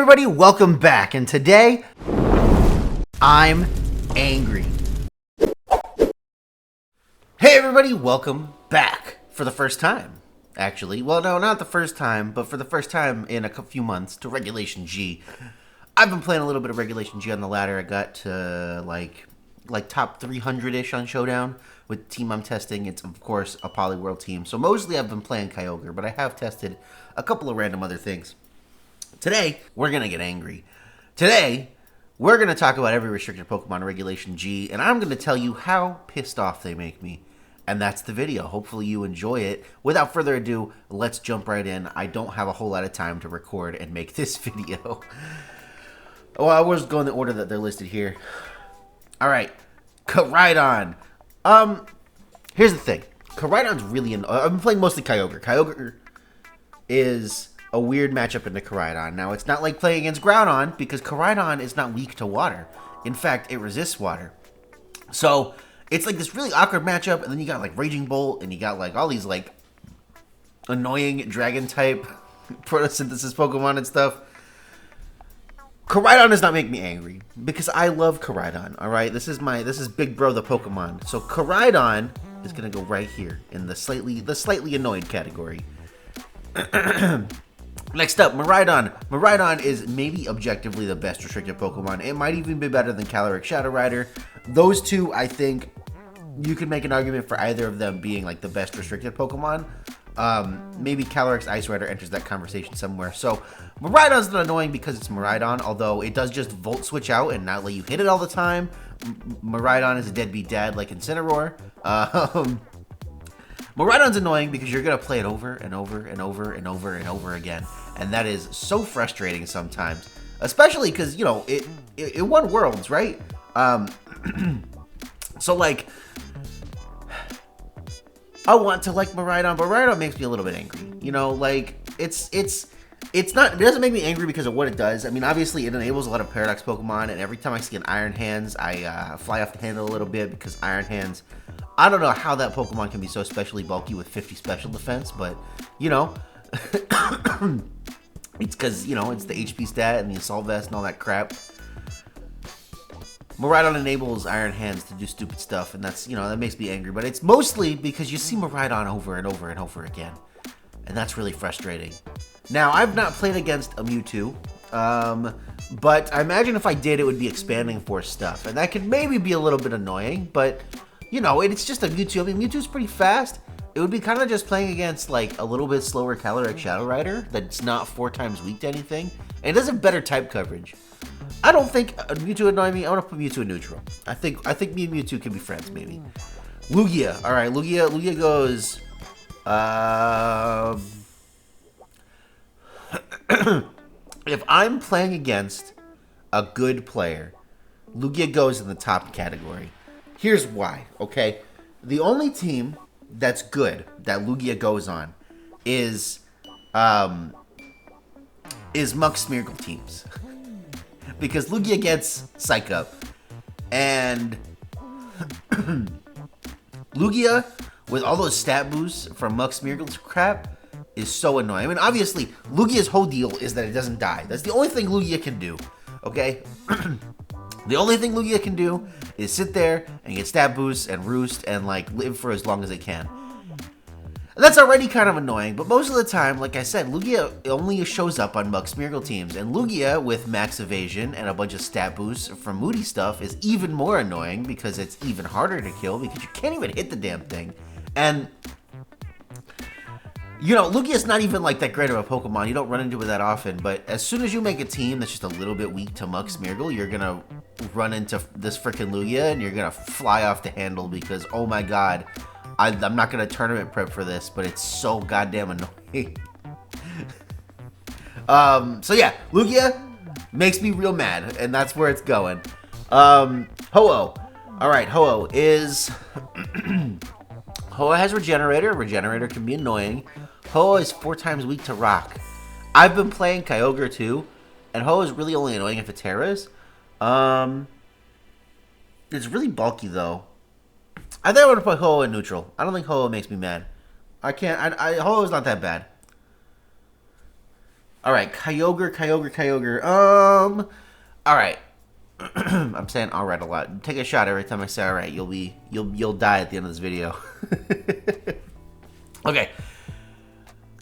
everybody, welcome back, and today, I'm angry. Hey everybody, welcome back for the first time, actually. Well, no, not the first time, but for the first time in a few months to Regulation G. I've been playing a little bit of Regulation G on the ladder. I got to, like top 300-ish on Showdown with the team I'm testing. It's, of course, a Polyworld team, so mostly I've been playing Kyogre, but I have tested a couple of random other things. Today, we're going to get angry. Today, we're going to talk about every restricted Pokemon in Regulation G, and I'm going to tell you how pissed off they make me. And that's the video. Hopefully you enjoy it. Without further ado, let's jump right in. I don't have a whole lot of time to record and make this video. Well, I was going the order that they're listed here. Alright, Koraidon. Here's the thing. Koraidon's really... I've been playing mostly Kyogre. Kyogre is a weird matchup into Koraidon. Now, it's not like playing against Groudon, because Koraidon is not weak to water. In fact, it resists water. So, it's like this really awkward matchup, and then you got like Raging Bolt, and you got like all these like annoying Dragon-type photosynthesis Pokemon and stuff. Koraidon does not make me angry, because I love Koraidon, alright? This is Big Bro the Pokemon. So Koraidon is gonna go right here in the slightly annoyed category. Next up, Mewtwo. Mewtwo is maybe objectively the best restricted Pokemon. It might even be better than Calyrex Shadow Rider. Those two, I think, you could make an argument for either of them being like the best restricted Pokemon. Maybe Calyrex Ice Rider enters that conversation somewhere. So, Mewtwo's not annoying because it's Mewtwo, although it does just Volt Switch out and not let you hit it all the time. Mewtwo is a deadbeat dad like Incineroar. Mewtwo's annoying because you're going to play it over and over and over and over and over again. And that is so frustrating sometimes. Especially because, you know, it won Worlds, right? So, like, I want to like Mewtwo, but Mewtwo makes me a little bit angry. You know, like, it doesn't make me angry because of what it does. I mean, obviously, it enables a lot of Paradox Pokemon, and every time I see an Iron Hands, I fly off the handle a little bit because Iron Hands... I don't know how that Pokemon can be so especially bulky with 50 special defense, but, you know, it's because, you know, it's the HP stat and the Assault Vest and all that crap. Mewtwo enables Iron Hands to do stupid stuff, and that's, you know, that makes me angry, but it's mostly because you see Mewtwo over and over and over again, and that's really frustrating. Now, I've not played against a Mewtwo, but I imagine if I did, it would be expanding force stuff, and that could maybe be a little bit annoying, but... You know, it's just a Mewtwo. I mean, Mewtwo's pretty fast. It would be kind of just playing against, like, a little bit slower Calyrex Shadow Rider that's not 4 times weak to anything. And it does have better type coverage. I don't think a Mewtwo would annoy me. I want to put Mewtwo in neutral. I think me and Mewtwo can be friends, maybe. Lugia. All right, Lugia goes... If I'm playing against a good player, Lugia goes in the top category. Here's why, okay? The only team that's good that Lugia goes on is Muck Smeargle teams. Because Lugia gets Psych Up. And Lugia, with all those stat boosts from Muck Smeargle's crap, is so annoying. I mean, obviously, Lugia's whole deal is that it doesn't die. That's the only thing Lugia can do, okay? The only thing Lugia can do is sit there and get stat boosts and roost and, like, live for as long as it can. And that's already kind of annoying, but most of the time, like I said, Lugia only shows up on Muck Smeargle teams. And Lugia, with max evasion and a bunch of stat boosts from Moody stuff, is even more annoying because it's even harder to kill because you can't even hit the damn thing. And... You know, Lugia's not even, like, that great of a Pokemon. You don't run into it that often, but as soon as you make a team that's just a little bit weak to Muck Smeargle, you're gonna run into this frickin' Lugia, and you're gonna fly off the handle because, oh my god, I'm not gonna tournament prep for this, but it's so goddamn annoying. So yeah, Lugia makes me real mad, and that's where it's going. Ho-Oh. Alright, Ho-Oh is... Ho-Oh has Regenerator. Regenerator can be annoying. Ho-Oh is 4 times weak to Rock. I've been playing Kyogre too, and Ho-Oh is really only annoying if it's Terras. It's really bulky though. I think I would put Ho-Oh in neutral. I don't think Ho-Oh makes me mad. I can't. Ho-Oh is not that bad. All right, Kyogre. All right. I'm saying all right a lot. Take a shot every time I say all right. You'll die at the end of this video. Okay.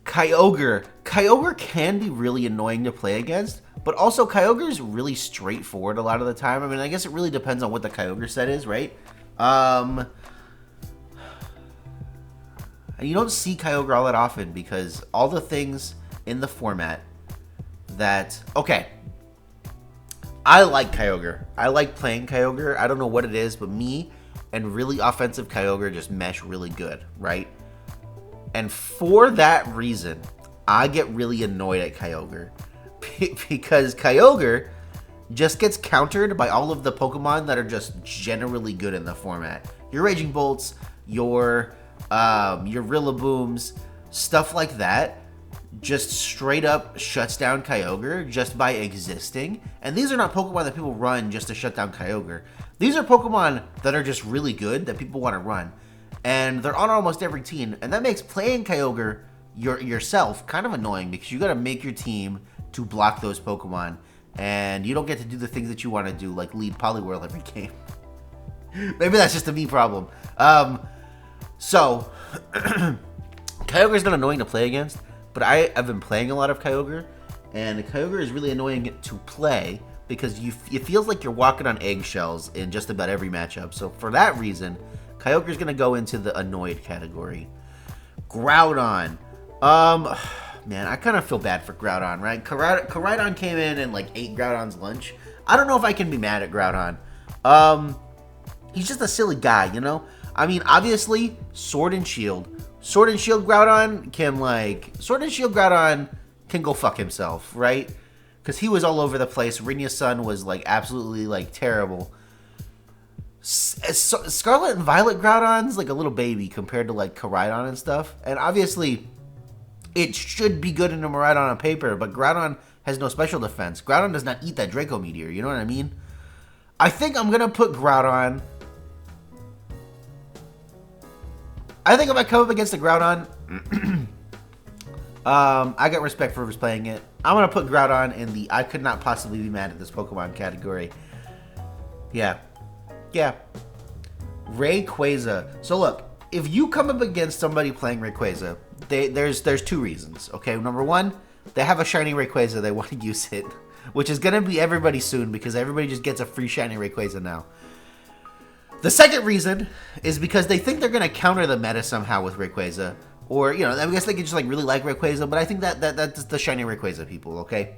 Kyogre. Kyogre can be really annoying to play against, but also Kyogre is really straightforward a lot of the time. I mean, I guess it really depends on what the Kyogre set is, right? And you don't see Kyogre all that often because all the things in the format that... Okay. I like Kyogre. I like playing Kyogre. I don't know what it is, but me and really offensive Kyogre just mesh really good, right? And for that reason, I get really annoyed at Kyogre. Because Kyogre just gets countered by all of the Pokemon that are just generally good in the format. Your Raging Bolts, your Rillabooms, stuff like that just straight up shuts down Kyogre just by existing. And these are not Pokemon that people run just to shut down Kyogre. These are Pokemon that are just really good that people want to run. And they're on almost every team. And that makes playing Kyogre yourself kind of annoying because you got to make your team to block those Pokemon. And you don't get to do the things that you want to do, like lead Poliwhirl every game. Maybe that's just a me problem. So, Kyogre's not annoying to play against. But I have been playing a lot of Kyogre, and Kyogre is really annoying to play because it feels like you're walking on eggshells in just about every matchup. So for that reason, Kyogre is going to go into the annoyed category. Groudon. Man, I kind of feel bad for Groudon, right? Koraidon came in and like ate Groudon's lunch. I don't know if I can be mad at Groudon. He's just a silly guy, you know? I mean, obviously, Sword and Shield Groudon can go fuck himself, right? Because he was all over the place. Rinya's son was like absolutely like terrible. Scarlet and Violet Groudon's like a little baby compared to like Koraidon and stuff. And obviously, it should be good in a Miraidon on paper, but Groudon has no special defense. Groudon does not eat that Draco Meteor, you know what I mean? I think I'm going to put Groudon... I think if I come up against a Groudon, I got respect for who's playing it. I'm going to put Groudon in the I could not possibly be mad at this Pokemon category. Yeah. Rayquaza. So look, if you come up against somebody playing Rayquaza, there's two reasons, okay? Number one, they have a shiny Rayquaza, they want to use it, which is going to be everybody soon because everybody just gets a free shiny Rayquaza now. The second reason is because they think they're going to counter the meta somehow with Rayquaza. Or, you know, I guess they could just, like, really like Rayquaza, but I think that's the shiny Rayquaza people, okay?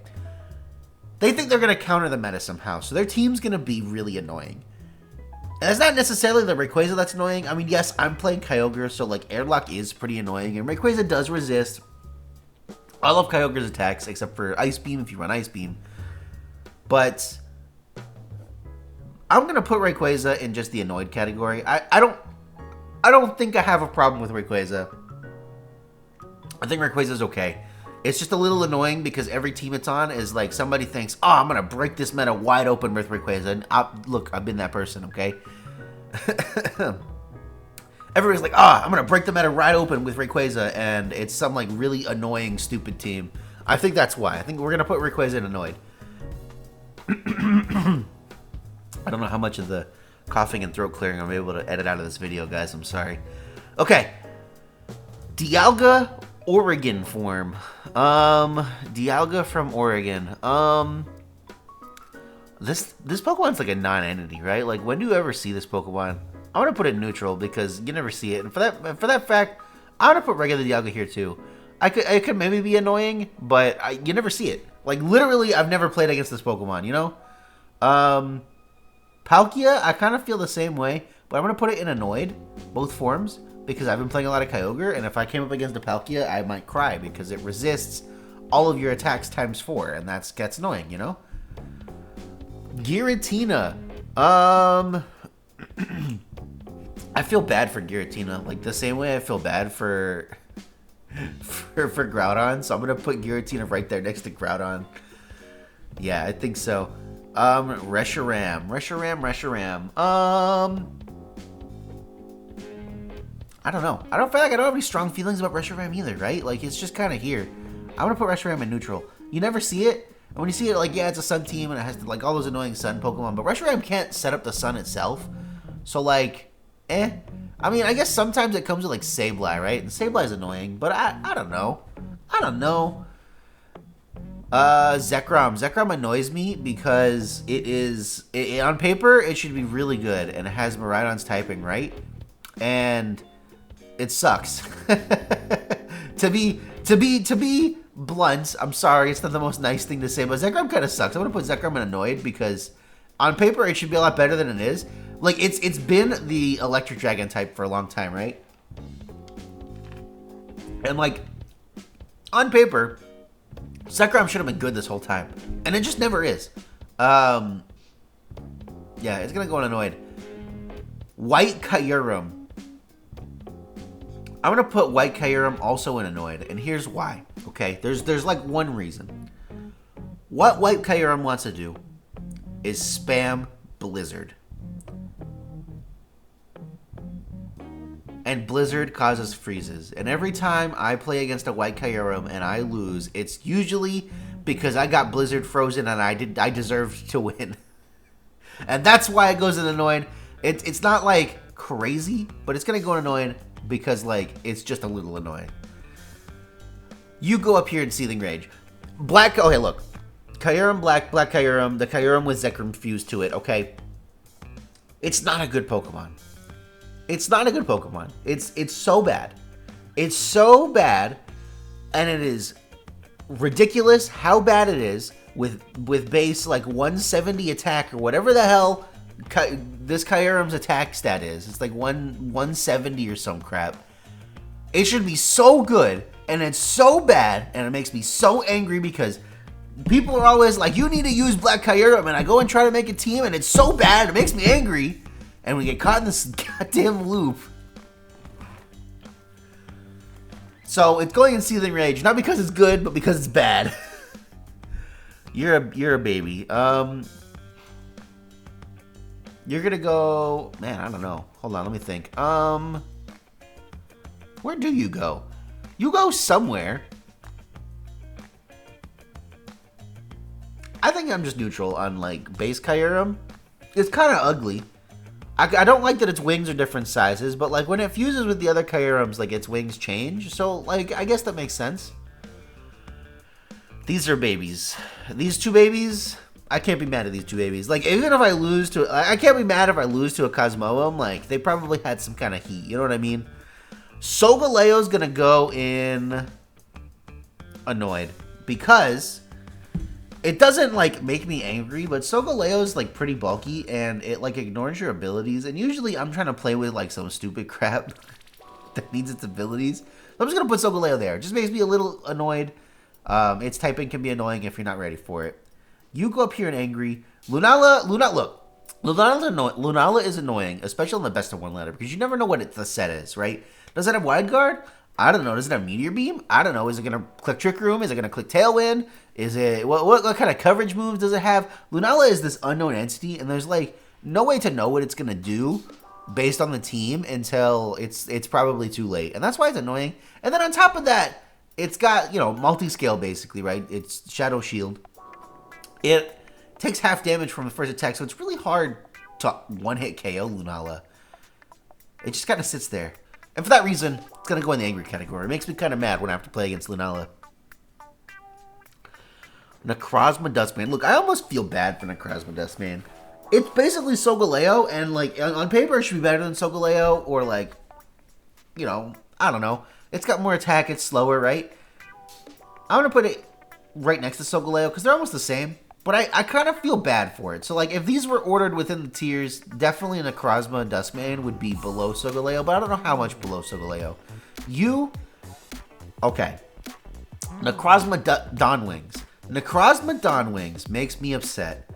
They think they're going to counter the meta somehow, so their team's going to be really annoying. And it's not necessarily the Rayquaza that's annoying. I mean, yes, I'm playing Kyogre, so, like, Airlock is pretty annoying, and Rayquaza does resist all of Kyogre's attacks, except for Ice Beam if you run Ice Beam. But... I'm gonna put Rayquaza in just the annoyed category. I don't think I have a problem with Rayquaza. I think Rayquaza's okay. It's just a little annoying because every team it's on is like somebody thinks, oh, I'm gonna break this meta wide open with Rayquaza. And look, I've been that person, okay? Everybody's like, I'm gonna break the meta wide open with Rayquaza, and it's some like really annoying, stupid team. I think that's why. I think we're gonna put Rayquaza in annoyed. I don't know how much of the coughing and throat clearing I'm able to edit out of this video, guys. I'm sorry. Okay. Dialga Oregon form. Dialga from Oregon. This Pokemon's like a non-entity, right? Like, when do you ever see this Pokemon? I'm gonna put it neutral because you never see it. And for that fact, I'm gonna put regular Dialga here too. It could maybe be annoying, but you never see it. Like, literally, I've never played against this Pokemon, you know? Palkia, I kind of feel the same way, but I'm going to put it in annoyed, both forms, because I've been playing a lot of Kyogre, and if I came up against a Palkia, I might cry, because it resists all of your attacks times 4, and that gets annoying, you know? Giratina. I feel bad for Giratina, like the same way I feel bad for Groudon, so I'm going to put Giratina right there next to Groudon. Yeah, I think so. Reshiram. I don't know. I don't feel like I don't have any strong feelings about Reshiram either, right? Like, it's just kind of here. I'm gonna put Reshiram in neutral. You never see it. And when you see it, like, yeah, it's a sun team and it has like all those annoying sun Pokemon, but Reshiram can't set up the sun itself. So like, I mean, I guess sometimes it comes with like Sableye, right? And Sableye is annoying, but I don't know. I don't know. Zekrom. Zekrom annoys me because on paper it should be really good and it has Miraidon's typing, right? And it sucks. To be blunt, I'm sorry, it's not the most nice thing to say, but Zekrom kind of sucks. I'm gonna put Zekrom in annoyed because on paper it should be a lot better than it is. Like it's been the Electric Dragon type for a long time, right? And like on paper, Zekrom should have been good this whole time, and it just never is. Yeah, it's gonna go in annoyed. White Kyurem. I'm gonna put White Kyurem also in annoyed, and here's why. Okay, there's like one reason. What White Kyurem wants to do is spam Blizzard, and Blizzard causes freezes. And every time I play against a White Kyurem and I lose, it's usually because I got Blizzard frozen and I deserved to win. And that's why it goes in annoyed. It's not like crazy, but it's gonna go in annoyed because like it's just a little annoying. You go up here in Seething Rage. Black, okay, look. Kyurem, Black Kyurem, the Kyurem with Zekrom fused to it, okay? It's not a good Pokemon. It's not a good Pokemon. It's so bad. It's so bad, and it is ridiculous how bad it is with base like 170 attack or whatever the hell this Kyurem's attack stat is. It's like 170 or some crap. It should be so good, and it's so bad, and it makes me so angry because people are always like, you need to use Black Kyurem, and I go and try to make a team, and it's so bad, it makes me angry, and we get caught in this goddamn loop. So it's going in Seething Rage, not because it's good, but because it's bad. You're a baby. You're gonna go, man, I don't know. Hold on, let me think. Where do you go? You go somewhere. I think I'm just neutral on like base Kyurem. It's kind of ugly. I don't like that its wings are different sizes, but like when it fuses with the other Kyurems, like its wings change. So like I guess that makes sense. These are babies. These two babies, I can't be mad at these two babies. Like even if I lose to, I can't be mad if I lose to a Cosmoem. Like they probably had some kind of heat. You know what I mean? Solgaleo's gonna go in annoyed because it doesn't like make me angry, but Solgaleo's like pretty bulky and it like ignores your abilities. And usually I'm trying to play with like some stupid crap that needs its abilities. So I'm just gonna put Solgaleo there. It just makes me a little annoyed. Its typing can be annoying if you're not ready for it. You go up here and angry. Lunala, look. Lunala is annoying, especially on the best of one letter, because you never know what the set is, right? Does it have Wide Guard? I don't know. Does it have Meteor Beam? I don't know. Is it going to click Trick Room? Is it going to click Tailwind? Is it what kind of coverage moves does it have? Lunala is this unknown entity, and there's like no way to know what it's going to do based on the team until it's probably too late. And that's why it's annoying. And then on top of that, it's got, you know, multi-scale basically, right? It's Shadow Shield. It takes half damage from the first attack, so it's really hard to one-hit KO Lunala. It just kind of sits there. And for that reason, it's going to go in the angry category. It makes me kind of mad when I have to play against Lunala. Necrozma Dustman. Look, I almost feel bad for Necrozma Dustman. It's basically Solgaleo, and like on paper it should be better than Solgaleo, or like, you know, I don't know. It's got more attack, it's slower, right? I'm going to put it right next to Solgaleo because they're almost the same. But I kind of feel bad for it. So, like, if these were ordered within the tiers, definitely Necrozma Dustman would be below Solgaleo, but I don't know how much below Solgaleo. Okay. Necrozma Dawnwings. Necrozma Dawnwings makes me upset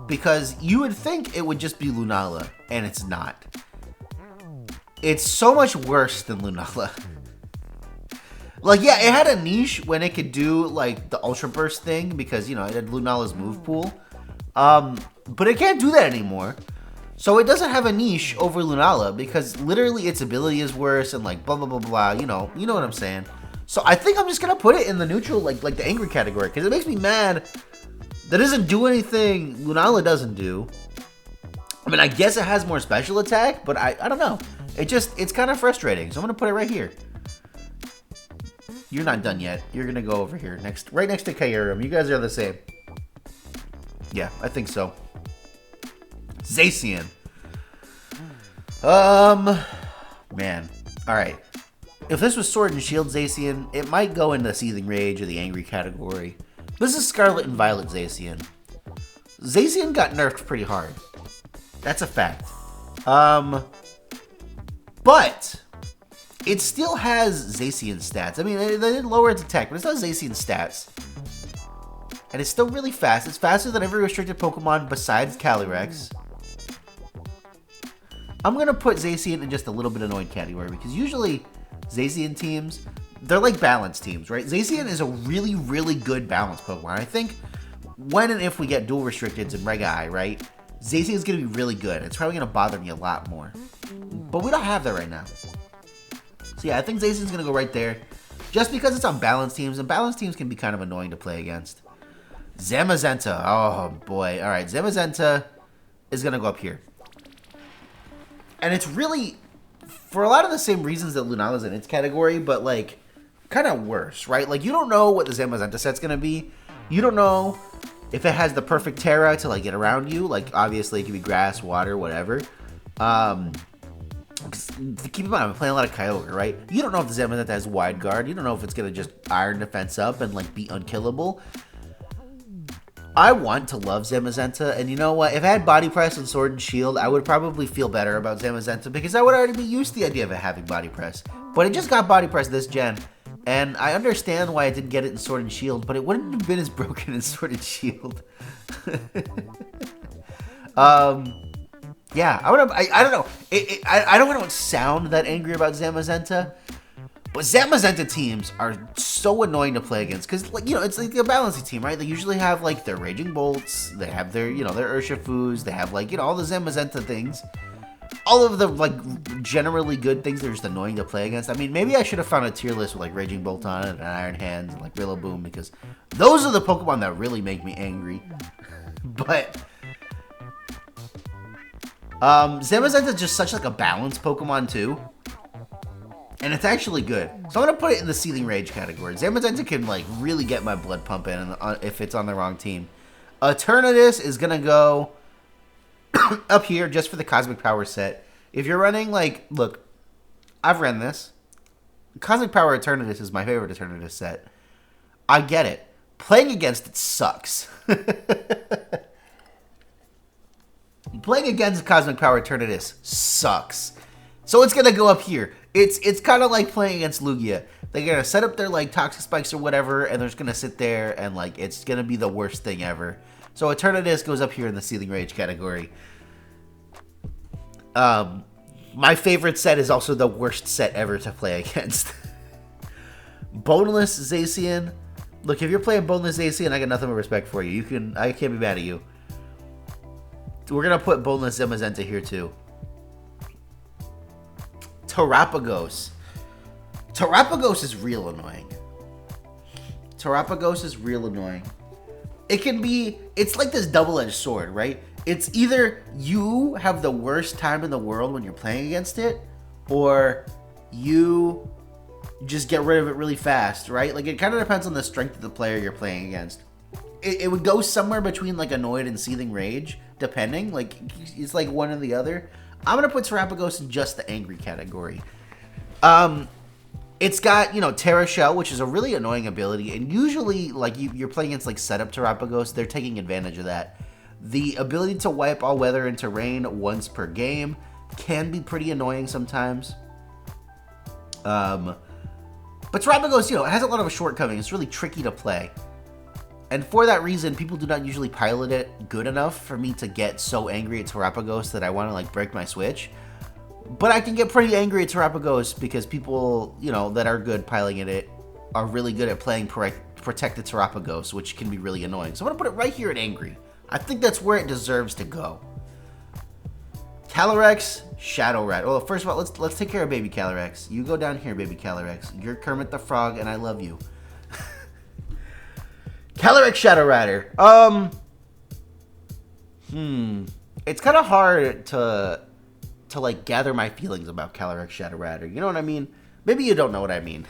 because you would think it would just be Lunala, and it's not. It's so much worse than Lunala. Like, yeah, it had a niche when it could do, like, the Ultra Burst thing because, you know, it had Lunala's move pool. But it can't do that anymore. So it doesn't have a niche over Lunala because literally its ability is worse and, like, blah, blah, blah, blah. You know what I'm saying. So I think I'm just gonna put it in the neutral, like the angry category, because it makes me mad that doesn't do anything Lunala doesn't do. I mean, I guess it has more special attack, but I don't know. It's kind of frustrating. So I'm gonna put it right here. You're not done yet. You're gonna go over here right next to Kyurem. You guys are the same. Yeah, I think so. Zacian. Man. All right. If this was Sword and Shield Zacian, it might go in the Seething Rage or the Angry category. This is Scarlet and Violet Zacian. Zacian got nerfed pretty hard. That's a fact. But it still has Zacian stats. I mean, they did lower its attack, but it still has Zacian stats. And it's still really fast. It's faster than every restricted Pokemon besides Calyrex. I'm going to put Zacian in just a little bit annoyed category, because usually Zacian teams, they're like balanced teams, right? Zacian is a really, really good balanced Pokemon. I think when and if we get dual restricteds in Reg I, right, Zacian is going to be really good. It's probably going to bother me a lot more. But we don't have that right now. So yeah, I think Zacian's going to go right there, just because it's on balanced teams, and balanced teams can be kind of annoying to play against. Zamazenta. Oh boy. All right, Zamazenta is going to go up here. And it's really, for a lot of the same reasons that Lunala's in its category, but like, kind of worse, right? Like, you don't know what the Zamazenta set's going to be. You don't know if it has the perfect Terra to like get around you. Like, obviously it can be grass, water, whatever. Keep in mind, I'm playing a lot of Kyogre, right? You don't know if the Zamazenta has Wide Guard. You don't know if it's going to just iron defense up and like be unkillable. I want to love Zamazenta, and you know what? If I had Body Press and Sword and Shield, I would probably feel better about Zamazenta, because I would already be used to the idea of it having Body Press. But it just got Body Press this gen, and I understand why I didn't get it in Sword and Shield, but it wouldn't have been as broken in Sword and Shield. Yeah, I don't know. I don't want to sound that angry about Zamazenta, but Zamazenta teams are so annoying to play against, because, like, you know, it's like a balancing team, right? They usually have, like, their Raging Bolts, they have their, you know, their Urshifus, they have, like, you know, all the Zamazenta things. All of the, like, generally good things that are just annoying to play against. I mean, maybe I should have found a tier list with, like, Raging Bolt on it, and Iron Hands, and, like, Rillaboom, because those are the Pokemon that really make me angry. But Zamazenta is just such, like, a balanced Pokemon, too. And it's actually good. So I'm going to put it in the Seething Rage category. Zamazenta can, like, really get my blood pumping if it's on the wrong team. Eternatus is going to go up here just for the Cosmic Power set. If you're running, like, look, I've ran this. Cosmic Power Eternatus is my favorite Eternatus set. I get it. Playing against it sucks. Playing against Cosmic Power Eternatus sucks. So it's going to go up here. It's kind of like playing against Lugia. They're going to set up their, like, Toxic Spikes or whatever, and they're just going to sit there, and, like, it's going to be the worst thing ever. So Eternatus goes up here in the Seething Rage category. My favorite set is also the worst set ever to play against. Boneless Zacian. Look, if you're playing Boneless Zacian, I got nothing but respect for you. I can't be mad at you. We're going to put Boneless Zamazenta here, too. Terapagos. Terapagos is real annoying. Terapagos is real annoying. It can be, it's like this double-edged sword, right? It's either you have the worst time in the world when you're playing against it, or you just get rid of it really fast, right? Like, it kind of depends on the strength of the player you're playing against. It would go somewhere between, like, Annoyed and Seething Rage, depending. Like, it's like one or the other. I'm going to put Terapagos in just the angry category. It's got, you know, Terra Shell, which is a really annoying ability. And usually, like, you're playing against, like, setup Terapagos. They're taking advantage of that. The ability to wipe all weather and terrain once per game can be pretty annoying sometimes. But Terapagos, you know, it has a lot of shortcomings. It's really tricky to play. And for that reason, people do not usually pilot it good enough for me to get so angry at Terapagos that I want to, like, break my Switch. But I can get pretty angry at Terapagos because people, you know, that are good piloting it are really good at playing Protected Terapagos, which can be really annoying. So I'm going to put it right here at angry. I think that's where it deserves to go. Calyrex, Shadow Rat. Well, first of all, let's take care of baby Calyrex. You go down here, baby Calyrex. You're Kermit the Frog, and I love you. Calyrex, Shadow Ratter. It's kind of hard to like gather my feelings about Calyrex, Shadow Ratter. You know what I mean? Maybe you don't know what I mean.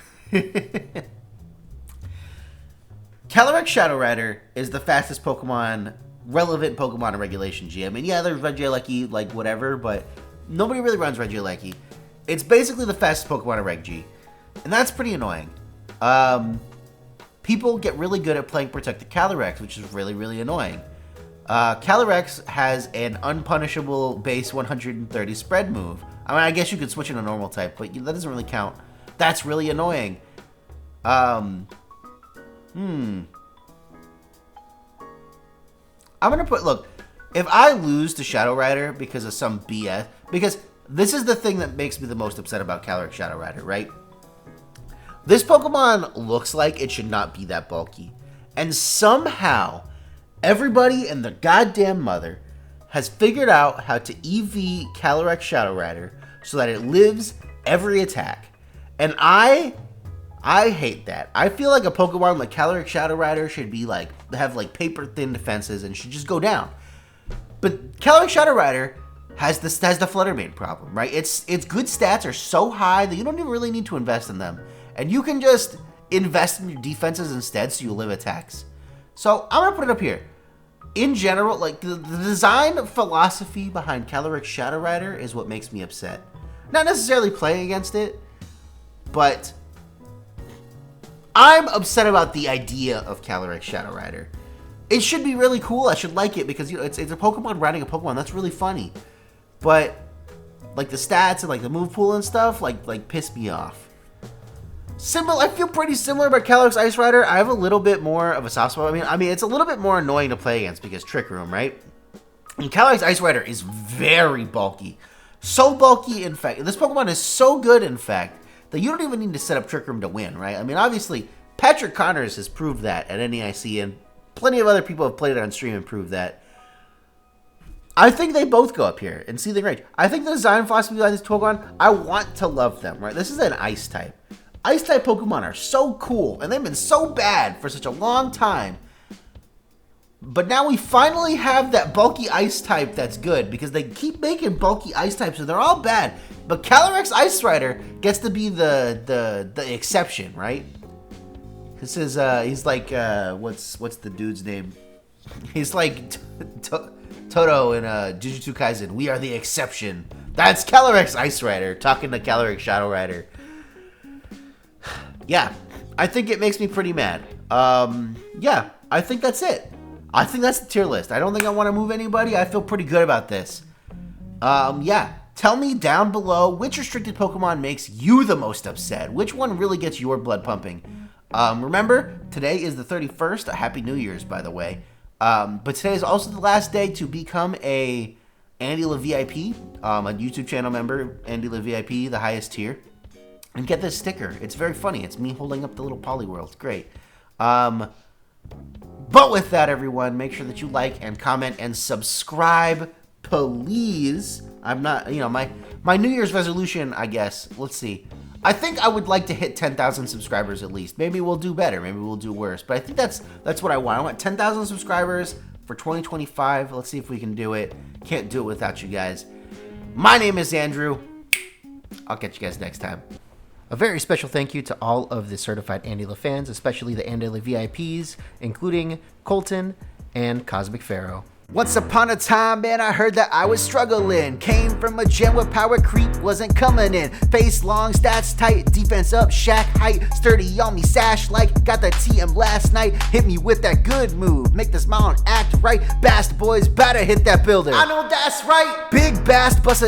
Calyrex, Shadow Ratter is the fastest relevant Pokemon in Regulation G. I mean, yeah, there's Regieleki, like whatever, but nobody really runs Regieleki. It's basically the fastest Pokemon in Reg G, and that's pretty annoying. People get really good at playing Protected Calyrex, which is really, really annoying. Calyrex has an unpunishable base 130 spread move. I mean, I guess you could switch in a normal type, but that doesn't really count. That's really annoying. I'm gonna look, if I lose to Shadow Ratter because of some BS, because this is the thing that makes me the most upset about Calyrex, Shadow Ratter, right? This Pokemon looks like it should not be that bulky. And somehow, everybody and their goddamn mother has figured out how to EV Calyrex, Shadow Ratter so that it lives every attack. And I hate that. I feel like a Pokemon like Calyrex, Shadow Ratter should be like, have like paper thin defenses and should just go down. But Calyrex, Shadow Ratter has the Fluttermane problem, right? Its good stats are so high that you don't even really need to invest in them. And you can just invest in your defenses instead so you live attacks. So I'm gonna put it up here. In general, like the design philosophy behind Calyrex, Shadow Ratter is what makes me upset. Not necessarily playing against it, but I'm upset about the idea of Calyrex, Shadow Ratter. It should be really cool. I should like it because, you know, it's a Pokemon riding a Pokemon. That's really funny. But like the stats and like the move pool and stuff like piss me off. I feel pretty similar about Calyrex Ice Rider. I have a little bit more of a soft spot. I mean, it's a little bit more annoying to play against because Trick Room, right? And Calyrex Ice Rider is very bulky. So bulky, in fact. This Pokemon is so good, in fact, that you don't even need to set up Trick Room to win, right? I mean, obviously, Patrick Connors has proved that at NEIC, and plenty of other people have played it on stream and proved that. I think they both go up here in Seething Rage. I think the design philosophy behind this Pokemon, I want to love them, right? This is an Ice type. Ice-type Pokemon are so cool, and they've been so bad for such a long time. But now we finally have that bulky Ice type that's good, because they keep making bulky Ice types, and they're all bad. But Calyrex Ice Rider gets to be the exception, right? This is, he's like, what's the dude's name? He's like Toto in Jujutsu Kaisen. We are the exception. That's Calyrex Ice Rider talking to Calyrex Shadow Rider. Yeah, I think it makes me pretty mad. Yeah, I think that's it. I think that's the tier list. I don't think I want to move anybody. I feel pretty good about this. Yeah, tell me down below which restricted Pokemon makes you the most upset. Which one really gets your blood pumping? Remember, today is the 31st. Happy New Year's, by the way. But today is also the last day to become a AndyLaVGC, a YouTube channel member, AndyLaVGC, the highest tier. And get this sticker. It's very funny. It's me holding up the little Poliwhirl. It's great. But with that, everyone, make sure that you like and comment and subscribe, please. I'm not, you know, my New Year's resolution, I guess. Let's see. I think I would like to hit 10,000 subscribers at least. Maybe we'll do better. Maybe we'll do worse. But I think that's what I want. I want 10,000 subscribers for 2025. Let's see if we can do it. Can't do it without you guys. My name is Andrew. I'll catch you guys next time. A very special thank you to all of the certified AndyLa fans, especially the AndyLa VIPs, including Colton and Cosmic Pharaoh. Once upon a time, man, I heard that I was struggling. Came from a gen where power creep wasn't coming in. Face long, stats tight, defense up, shack height. Sturdy on me, sash like, got the TM last night. Hit me with that good move, make this mountain act right. Bast boys, better hit that builder. I know that's right, big Bast, bust a